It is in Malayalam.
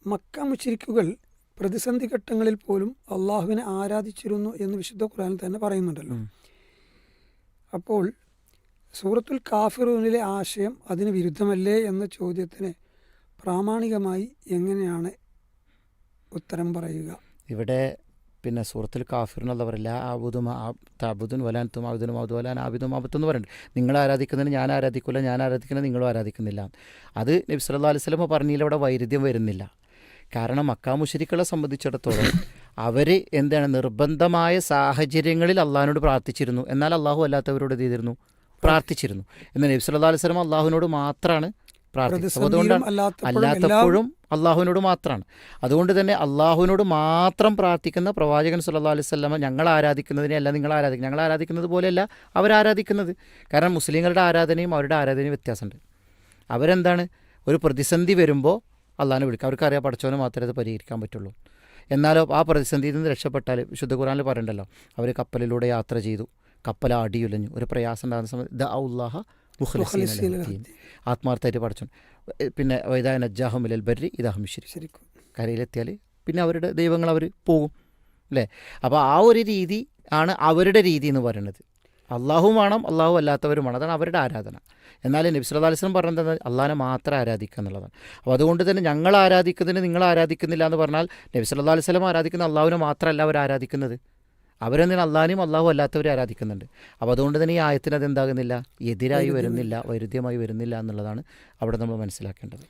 മക്ക മുശ്രിക്കുകൾ പ്രതിസന്ധി ഘട്ടങ്ങളിൽ പോലും അള്ളാഹുവിനെ ആരാധിച്ചിരുന്നു എന്ന് വിശുദ്ധ ഖുർആനിൽ തന്നെ പറയുന്നുണ്ടല്ലോ. അപ്പോൾ സൂറത്തുൽ കാഫിറൂനിലെ ആശയം അതിന് വിരുദ്ധമല്ലേ എന്ന ചോദ്യത്തിന് പ്രാമാണികമായി എങ്ങനെയാണ് ഉത്തരം പറയുക? ഇവിടെ പിന്നെ സൂറത്തുൽ കാഫിറിനുള്ള പറയില്ല ആബുദും താബുദുൻ വലാൻത്തും ആബുദുനും ആബുദു വലാൻ ആബിദും ആബത്തും എന്ന് പറയുന്നുണ്ട്. നിങ്ങൾ ആരാധിക്കുന്നതിന് ഞാൻ ആരാധിക്കില്ല, ഞാൻ ആരാധിക്കുന്നത് നിങ്ങളും ആരാധിക്കുന്നില്ല. അത് നബി സല്ലല്ലാഹു അലൈഹി വസല്ലം പറഞ്ഞതിൽ അവിടെ വൈരുദ്ധ്യം വരുന്നില്ല. കാരണം മക്കാ മുശ്രിക്കുകളെ സംബന്ധിച്ചിടത്തോളം അവർ എന്താണ് നിർബന്ധമായ സാഹചര്യങ്ങളിൽ അള്ളാഹിനോട് പ്രാർത്ഥിച്ചിരുന്നു. എന്നാൽ അള്ളാഹു അല്ലാത്തവരോട് എന്ത് ചെയ്തിരുന്നു? പ്രാർത്ഥിച്ചിരുന്നു. എന്നാൽ നബി സല്ലല്ലാഹു അലൈഹി വസല്ലം അള്ളാഹുവിനോട് മാത്രമാണ് പ്രാർത്ഥിച്ചത്. അതുകൊണ്ടാണ് അല്ലാത്തപ്പോഴും അള്ളാഹുവിനോട് മാത്രമാണ്. അതുകൊണ്ട് തന്നെ അള്ളാഹുവിനോട് മാത്രം പ്രാർത്ഥിക്കുന്ന പ്രവാചകൻ സല്ലല്ലാഹു അലൈഹി വസല്ലം ഞങ്ങൾ ആരാധിക്കുന്നതിനെ അല്ല നിങ്ങൾ ആരാധിക്കുന്നത്, ഞങ്ങൾ ആരാധിക്കുന്നത് പോലെയല്ല അവരാരാധിക്കുന്നത്. കാരണം മുസ്ലിങ്ങളുടെ ആരാധനയും അവരുടെ ആരാധനയും വ്യത്യാസമുണ്ട്. അവരെന്താണ്, ഒരു പ്രതിസന്ധി വരുമ്പോൾ അള്ളാഹിനെ വിളിക്കുക. അവർക്കറിയാം പടച്ചവനെ മാത്രമേ അത് പരിഹരിക്കാൻ പറ്റുള്ളൂ. എന്നാലോ ആ പ്രതിസന്ധിയിൽ നിന്ന് രക്ഷപ്പെട്ടാൽ വിശുദ്ധ ഖുർആനിൽ പറയണ്ടല്ലോ, അവർ കപ്പലിലൂടെ യാത്ര ചെയ്തു, കപ്പൽ അടിയുലഞ്ഞു, ഒരു പ്രയാസം ഉണ്ടാകുന്ന സമയത്ത് ദഅഉല്ലാഹ മുഖ്ലിസീന ലഹുദ്ദീൻ, ആത്മാർത്ഥമായിട്ട് പഠിച്ചു. പിന്നെ വൈദാ നജ്ജാഹും മിനൽ ബർരി ഇദാഹും യുശ്രികൂൻ, കരയിലെത്തിയാൽ പിന്നെ അവരുടെ ദൈവങ്ങൾ അവർ പോകും അല്ലേ. അപ്പോൾ ആ ഒരു രീതി ആണ് അവരുടെ രീതി എന്ന് പറയുന്നത്. അള്ളാഹുവും വേണം, അള്ളാഹു അല്ലാത്തവരും വേണം, അതാണ് അവരുടെ ആരാധന. എന്നാൽ നബി സല്ലല്ലാഹു അലൈഹി വസല്ലം പറഞ്ഞത് അള്ളാഹിനെ മാത്രം ആരാധിക്കുക എന്നുള്ളതാണ്. അപ്പോൾ അതുകൊണ്ട് തന്നെ ഞങ്ങൾ ആരാധിക്കുന്നതിന് നിങ്ങൾ ആരാധിക്കുന്നില്ല എന്ന് പറഞ്ഞാൽ നബി സല്ലല്ലാഹു അലൈഹി വസല്ലം ആരാധിക്കുന്ന അള്ളാഹുവിനെ മാത്രമല്ല അവർ ആരാധിക്കുന്നത്, അവരെന്തിനാ അള്ളാഹിനെയും അള്ളാഹു അല്ലാത്തവരെ ആരാധിക്കുന്നുണ്ട്. അപ്പോൾ അതുകൊണ്ട് തന്നെ ഈ ആയത്തിന് അതെന്താകുന്നില്ല, എതിരായി വരുന്നില്ല, വൈരുദ്ധ്യമായി വരുന്നില്ല എന്നുള്ളതാണ് അവിടെ നമ്മൾ മനസ്സിലാക്കേണ്ടത്.